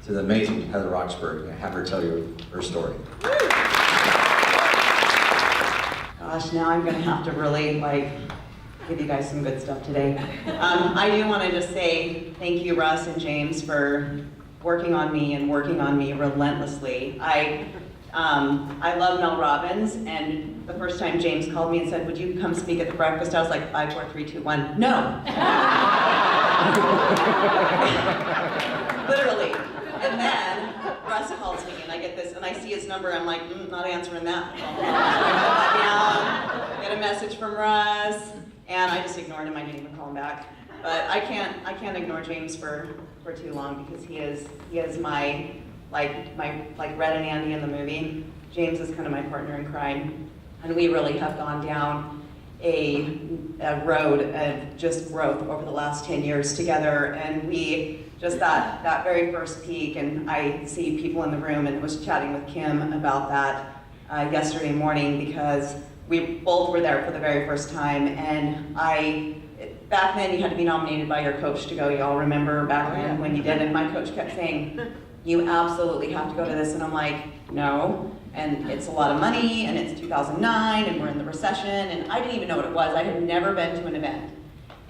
to the amazing Heather Roxburgh and have her tell you her story. Gosh, now I'm gonna have to really give you guys some good stuff today. I do want to just say thank you, Russ and James, for working on me relentlessly. I love Mel Robbins, and the first time James called me and said, "Would you come speak at the breakfast?" I was like, 5, 4, 3, 2, 1, no. Literally. And then Russ calls me, and I get this, and I see his number. I'm like, not answering that. Get a message from Russ, and I just ignored him. I didn't even call him back. But I can't ignore James for too long, because he is my like Red and Andy in the movie. James is kind of my partner in crime, and we really have gone down a road of just growth over the last 10 years together. And we just that very first peak, and I see people in the room, and was chatting with Kim about that yesterday morning, because we both were there for the very first time. And back then you had to be nominated by your coach to go. Y'all remember back then when you did, and my coach kept saying, "You absolutely have to go to this," and I'm like, "No." And it's a lot of money, and it's 2009, and we're in the recession, and I didn't even know what it was. I had never been to an event.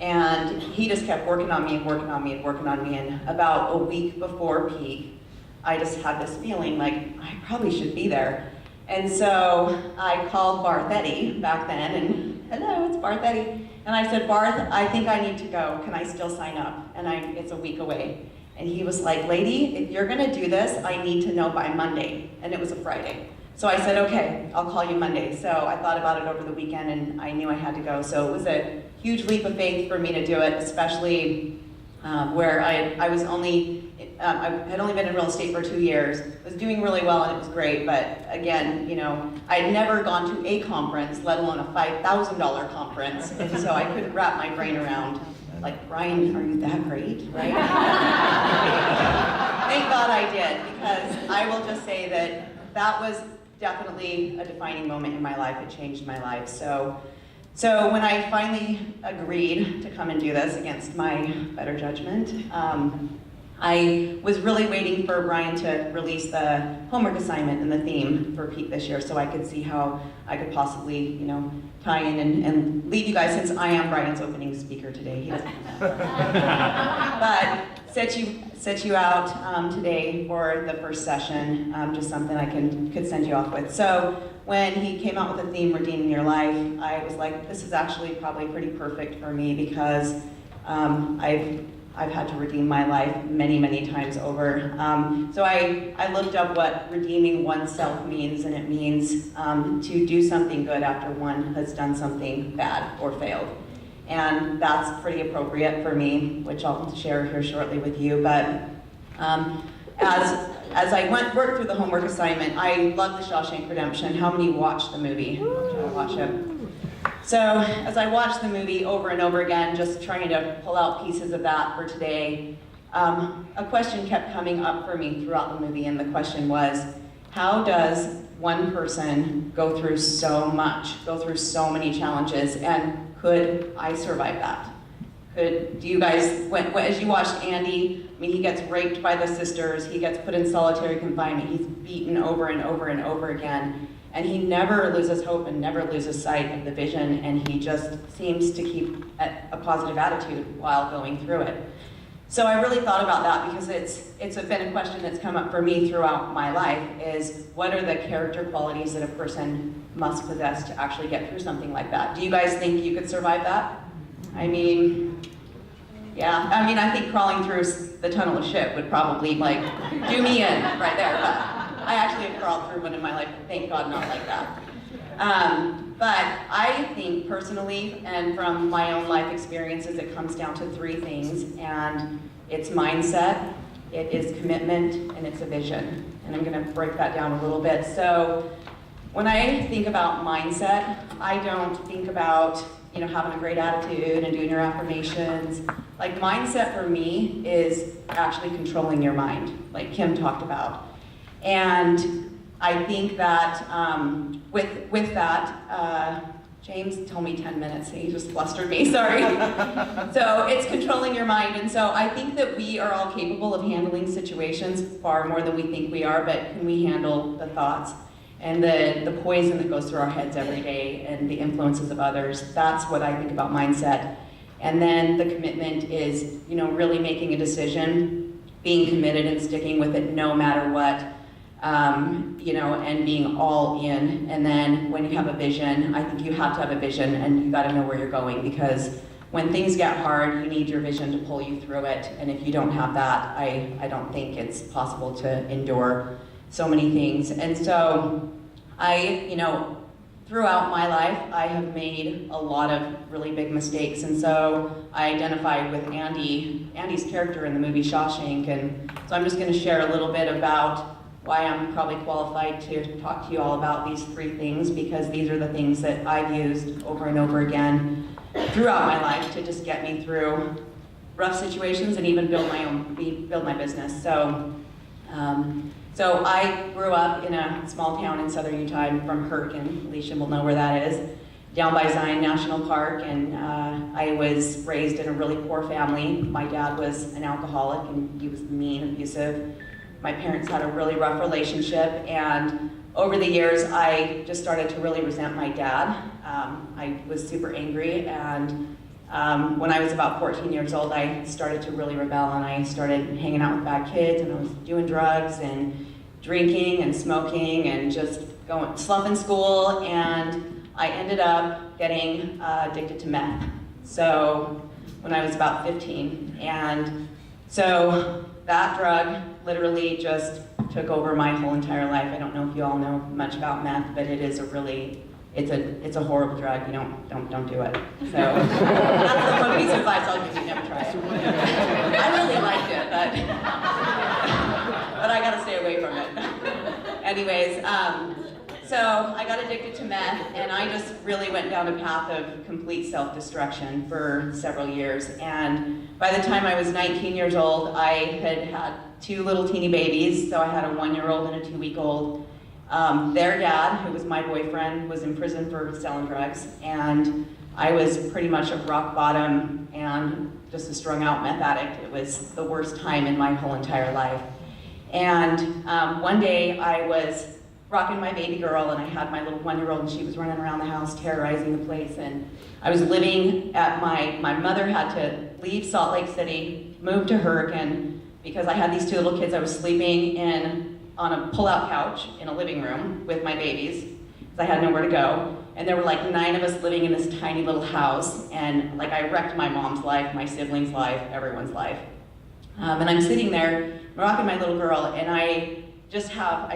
And he just kept working on me, and about a week before peak, I just had this feeling like I probably should be there. And so I called Barth Eddy back then, and hello, it's Barth Eddy. And I said, "Barth, I think I need to go. Can I still sign up? And it's a week away." And he was like, "Lady, if you're gonna do this, I need to know by Monday." And it was a Friday. So I said, "Okay, I'll call you Monday." So I thought about it over the weekend, and I knew I had to go. So it was a huge leap of faith for me to do it, especially where I had only been in real estate for 2 years. Was doing really well, and it was great. But again, I had never gone to a conference, let alone a $5,000 conference. And so I couldn't wrap my brain around, like, "Brian, are you that great?" Right? Thank God I did, because I will just say that was definitely a defining moment in my life. It changed my life. So when I finally agreed to come and do this against my better judgment, I was really waiting for Brian to release the homework assignment and the theme for Peak this year, so I could see how I could possibly, tie in and lead you guys, since I am Brian's opening speaker today. He doesn't know that. But set you out today for the first session, just something I could send you off with. So when he came out with the theme, Redeeming Your Life, I was like, this is actually probably pretty perfect for me, because I've had to redeem my life many, many times over. So I looked up what redeeming oneself means, and it means to do something good after one has done something bad or failed. And that's pretty appropriate for me, which I'll share here shortly with you. But as I worked through the homework assignment, I love The Shawshank Redemption. How many watched the movie? Did I watch it? So as I watched the movie over and over again, just trying to pull out pieces of that for today, a question kept coming up for me throughout the movie, and the question was, how does one person go through so much, go through so many challenges, and could I survive that? Do you guys, as you watched Andy, he gets raped by the sisters, he gets put in solitary confinement, he's beaten over and over and over again, and he never loses hope and never loses sight of the vision, and he just seems to keep a positive attitude while going through it. So I really thought about that, because it's been a question that's come up for me throughout my life, is what are the character qualities that a person must possess to actually get through something like that? Do you guys think you could survive that? Yeah, I think crawling through the tunnel of shit would probably do me in right there, but I actually have crawled through one in my life, thank God not like that. But I think personally, and from my own life experiences, it comes down to 3 things, and it's mindset, it is commitment, and it's a vision. And I'm gonna break that down a little bit. So when I think about mindset, I don't think about having a great attitude and doing your affirmations. Mindset for me is actually controlling your mind, like Kim talked about. And I think that with that, James told me 10 minutes, he just flustered me, sorry. So it's controlling your mind, and so I think that we are all capable of handling situations far more than we think we are, but can we handle the thoughts and the poison that goes through our heads every day and the influences of others? That's what I think about mindset. And then the commitment is, you know, really making a decision, being committed and sticking with it no matter what. You know, and being all in. And then when you have a vision, I think you have to have a vision and you got to know where you're going, because when things get hard, you need your vision to pull you through it. And if you don't have that, I don't think it's possible to endure so many things. And so you know, throughout my life, I have made a lot of really big mistakes. And so I identified with Andy's character in the movie Shawshank. And so I'm just going to share a little bit about why I'm probably qualified to talk to you all about these 3 things, because these are the things that I've used over and over again throughout my life to just get me through rough situations and even build my business. So I grew up in a small town in southern Utah. I'm from Hurricane. Alicia will know where that is, down by Zion National Park, and I was raised in a really poor family. My dad was an alcoholic and he was mean, abusive. My parents had a really rough relationship, and over the years, I just started to really resent my dad. I was super angry, and when I was about 14 years old, I started to really rebel, and I started hanging out with bad kids, and I was doing drugs, and drinking, and smoking, and just slumping school, and I ended up getting addicted to meth. So when I was about 15, and so that drug literally just took over my whole entire life. I don't know if you all know much about meth, but it is it's a horrible drug. You don't do it. So that's the one piece of advice I'll give you: never try it. I really liked it, but I gotta stay away from it. Anyways, so I got addicted to meth, and I just really went down a path of complete self-destruction for several years. And by the time I was 19 years old, I had 2 little teeny babies. So I had a 1-year-old and a 2-week-old. Their dad, who was my boyfriend, was in prison for selling drugs, and I was pretty much at rock bottom and just a strung out meth addict. It was the worst time in my whole entire life. And one day I was rocking my baby girl, and I had my little 1-year-old, and she was running around the house terrorizing the place. And I was living at my mother had to leave Salt Lake City, move to Hurricane, because I had these 2 little kids. I was sleeping on a pull-out couch in a living room with my babies, because I had nowhere to go. And there were like 9 of us living in this tiny little house, and like I wrecked my mom's life, my siblings' life, everyone's life. And I'm sitting there, rocking my little girl, and I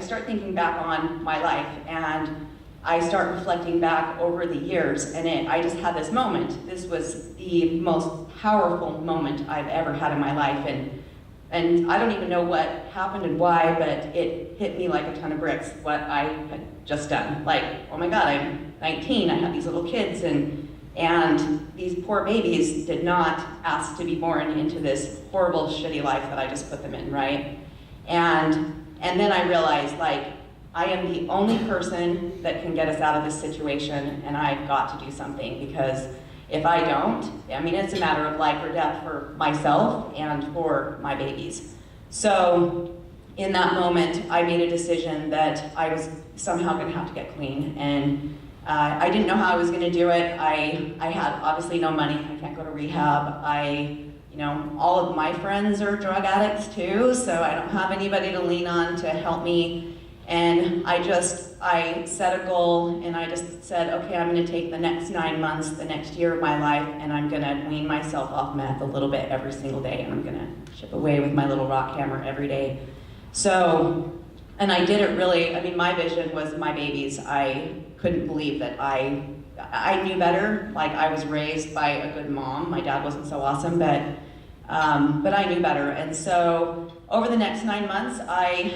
start thinking back on my life, and I start reflecting back over the years, and I just had this moment. This was the most powerful moment I've ever had in my life, and I don't even know what happened and why, but it hit me like a ton of bricks, what I had just done. Like, oh my God, I'm 19, I have these little kids, and these poor babies did not ask to be born into this horrible, shitty life that I just put them in, right? And then I realized, like, I am the only person that can get us out of this situation, and I've got to do something, because if I don't, I mean, it's a matter of life or death for myself and for my babies. So in that moment, I made a decision that I was somehow gonna have to get clean, and I didn't know how I was gonna do it. I had obviously no money. I can't go to rehab. You know, all of my friends are drug addicts too, so I don't have anybody to lean on to help me. And I set a goal, and I just said, okay, I'm gonna take the next 9 months, the next year of my life, and I'm gonna wean myself off meth a little bit every single day, and I'm gonna chip away with my little rock hammer every day. So, and I did it really, I mean, my vision was my babies. I couldn't believe that I knew better. Like, I was raised by a good mom. My dad wasn't so awesome, but I knew better. And so over the next 9 months, I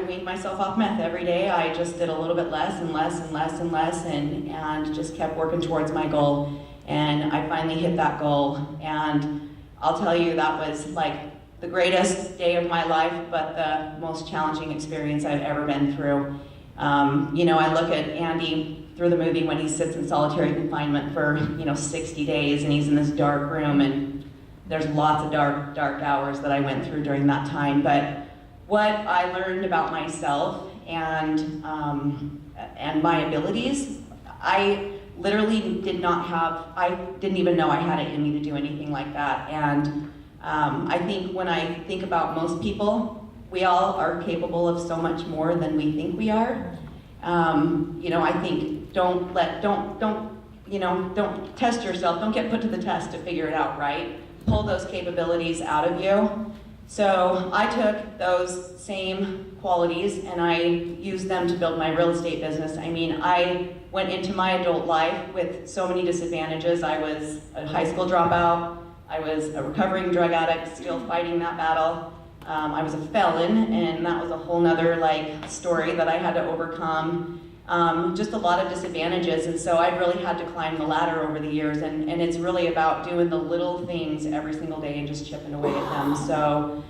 weaned myself off meth every day. I just did a little bit less and less and less and less, and just kept working towards my goal. And I finally hit that goal. And I'll tell you, that was like the greatest day of my life, but the most challenging experience I've ever been through. I look at Andy through the movie when he sits in solitary confinement for, 60 days and he's in this dark room, and there's lots of dark hours that I went through during that time. But what I learned about myself and my abilities, I literally I didn't even know I had it in me to do anything like that. And I think when I think about most people, we all are capable of so much more than we think we are. I think don't test yourself, don't get put to the test to figure it out, right? Pull those capabilities out of you. So I took those same qualities and I used them to build my real estate business. I mean, I went into my adult life with so many disadvantages. I was a high school dropout. I was a recovering drug addict, still fighting that battle. I was a felon, and that was a whole nother story that I had to overcome. Just a lot of disadvantages, and so I really had to climb the ladder over the years, and it's really about doing the little things every single day and just chipping away at them. So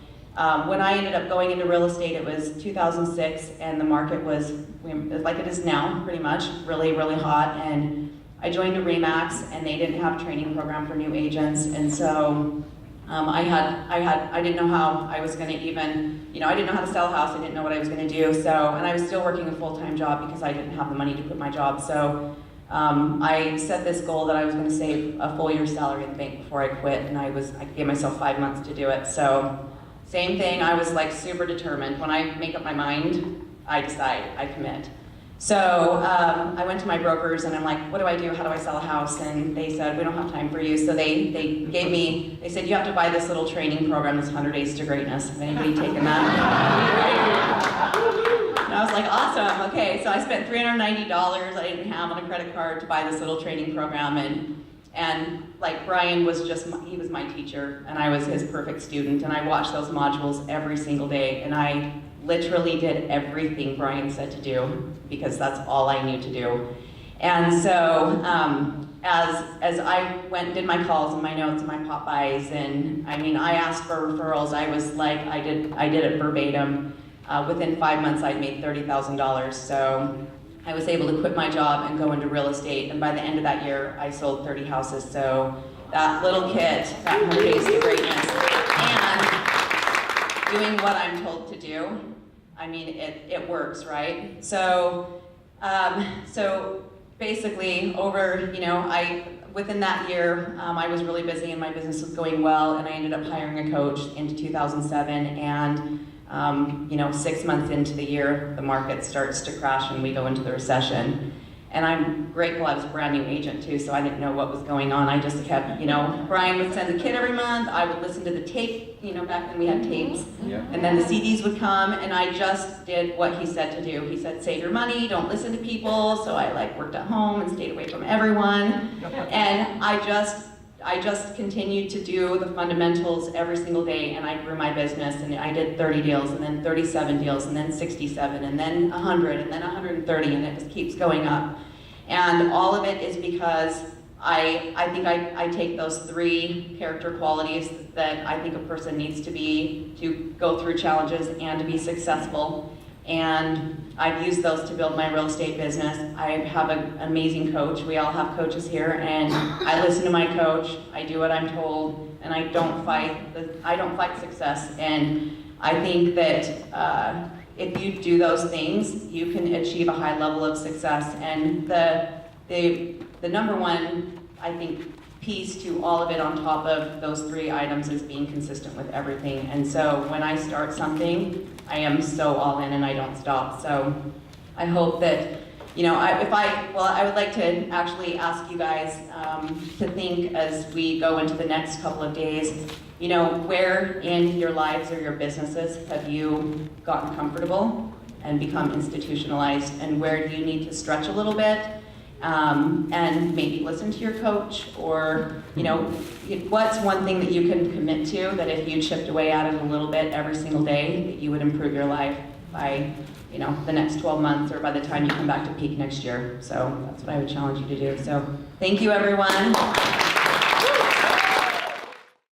when I ended up going into real estate, it was 2006, and the market was like it is now, pretty much, really, really hot, and I joined a RE/MAX, and they didn't have a training program for new agents, and so I didn't know how I was going to even, I didn't know how to sell a house, I didn't know what I was going to do, and I was still working a full-time job because I didn't have the money to quit my job. So I set this goal that I was going to save a full year's salary in the bank before I quit, and I gave myself 5 months to do it. So same thing, I was super determined. When I make up my mind, I decide, I commit. So I went to my brokers and I'm like, what do I do? How do I sell a house? And they said, we don't have time for you. So they said, you have to buy this little training program, this 100 Days to Greatness. Has anybody taken that? And I was like, awesome, okay. So I spent $390 I didn't have on a credit card to buy this little training program. And Brian was he was my teacher and I was his perfect student. And I watched those modules every single day. And I literally did everything Brian said to do because that's all I knew to do. And so as I went and did my calls and my notes and my pop-bys, and I asked for referrals, I did it verbatim. Within 5 months I'd made $30,000. So I was able to quit my job and go into real estate, and by the end of that year I sold 30 houses. So that little kit, that 100 Days to Greatness, and doing what I'm told to do, it works, right? So basically within that year, I was really busy and my business was going well, and I ended up hiring a coach into 2007, and 6 months into the year, the market starts to crash and we go into the recession. And I'm grateful I was a brand new agent too, so I didn't know what was going on. I just kept, Brian would send the kit every month, I would listen to the tape, back then we had tapes, and then the CDs would come, and I just did what he said to do. He said, save your money, don't listen to people, so I worked at home and stayed away from everyone. And I just continued to do the fundamentals every single day, and I grew my business, and I did 30 deals, and then 37 deals, and then 67, and then 100, and then 130, and it just keeps going up. And all of it is because I think I take those 3 character qualities that I think a person needs to go through challenges and to be successful. And I've used those to build my real estate business. I have an amazing coach. We all have coaches here, and I listen to my coach. I do what I'm told, and I don't fight success. And I think that if you do those things, you can achieve a high level of success. And the number one, I think, piece to all of it on top of those 3 items is being consistent with everything. And so when I start something, I am so all in and I don't stop. So I hope that, I would like to actually ask you guys to think as we go into the next couple of days, where in your lives or your businesses have you gotten comfortable and become institutionalized, and where do you need to stretch a little bit? And maybe listen to your coach, or what's one thing that you can commit to that if you chipped away at it a little bit every single day, that you would improve your life by the next 12 months or by the time you come back to peak next year. So that's what I would challenge you to do. So thank you, everyone.